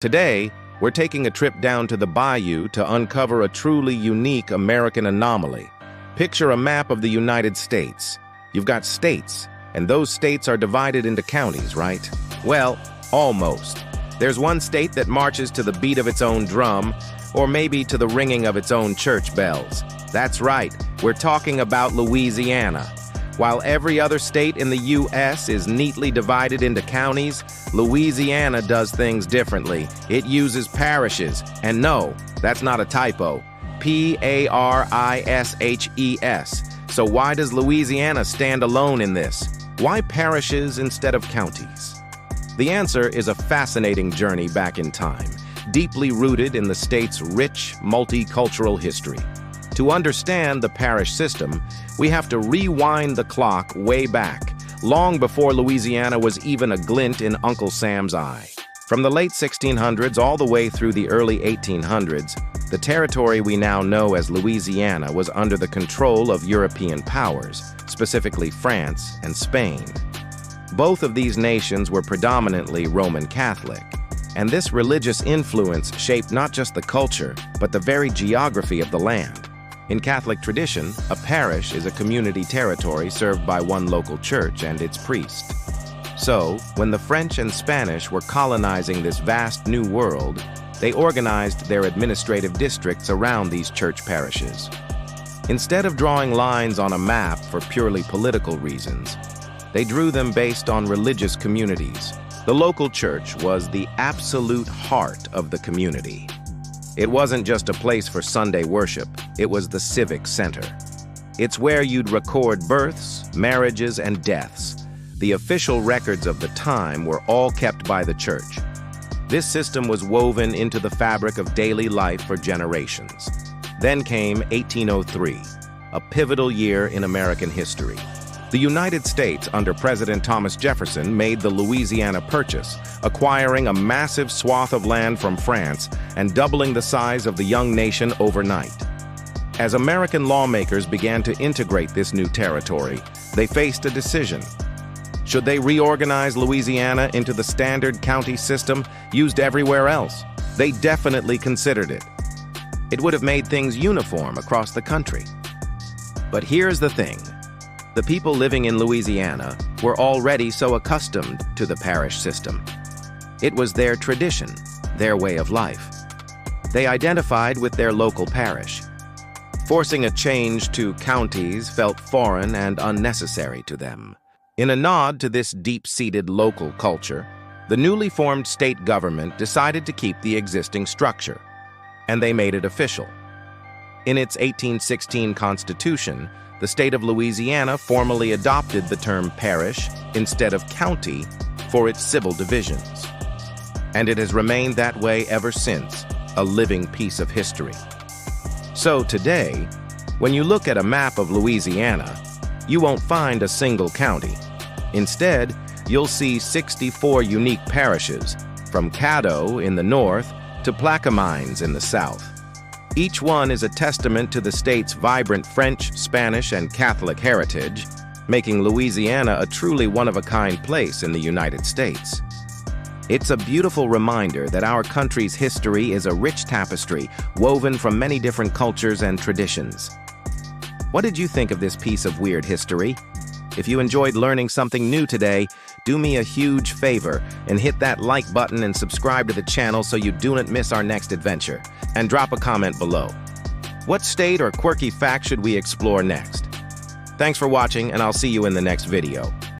Today, we're taking a trip down to the bayou to uncover a truly unique American anomaly. Picture a map of the United States. You've got states, and those states are divided into counties, right? Well, almost. There's one state that marches to the beat of its own drum, or maybe to the ringing of its own church bells. That's right, we're talking about Louisiana. While every other state in the U.S. is neatly divided into counties, Louisiana does things differently. It uses parishes. And no, that's not a typo. P-A-R-I-S-H-E-S. So why does Louisiana stand alone in this? Why parishes instead of counties? The answer is a fascinating journey back in time, deeply rooted in the state's rich, multicultural history. To understand the parish system, we have to rewind the clock way back, long before Louisiana was even a glint in Uncle Sam's eye. From the late 1600s all the way through the early 1800s, the territory we now know as Louisiana was under the control of European powers, specifically France and Spain. Both of these nations were predominantly Roman Catholic, and this religious influence shaped not just the culture, but the very geography of the land. In Catholic tradition, a parish is a community territory served by one local church and its priest. So, when the French and Spanish were colonizing this vast new world, they organized their administrative districts around these church parishes. Instead of drawing lines on a map for purely political reasons, they drew them based on religious communities. The local church was the absolute heart of the community. It wasn't just a place for Sunday worship, it was the civic center. It's where you'd record births, marriages, and deaths. The official records of the time were all kept by the church. This system was woven into the fabric of daily life for generations. Then came 1803, a pivotal year in American history. The United States, under President Thomas Jefferson, made the Louisiana Purchase, acquiring a massive swath of land from France and doubling the size of the young nation overnight. As American lawmakers began to integrate this new territory, they faced a decision. Should they reorganize Louisiana into the standard county system used everywhere else? They definitely considered it. It would have made things uniform across the country. But here's the thing. The people living in Louisiana were already so accustomed to the parish system. It was their tradition, their way of life. They identified with their local parish. Forcing a change to counties felt foreign and unnecessary to them. In a nod to this deep-seated local culture, the newly formed state government decided to keep the existing structure, and they made it official. In its 1816 Constitution, the state of Louisiana formally adopted the term parish instead of county for its civil divisions. And it has remained that way ever since, a living piece of history. So today, when you look at a map of Louisiana, you won't find a single county. Instead, you'll see 64 unique parishes, from Caddo in the north to Plaquemines in the south. Each one is a testament to the state's vibrant French, Spanish, and Catholic heritage, making Louisiana a truly one-of-a-kind place in the United States. It's a beautiful reminder that our country's history is a rich tapestry woven from many different cultures and traditions. What did you think of this piece of weird history? If you enjoyed learning something new today, do me a huge favor and hit that like button and subscribe to the channel so you do not miss our next adventure. And drop a comment below. What state or quirky fact should we explore next? Thanks for watching, and I'll see you in the next video.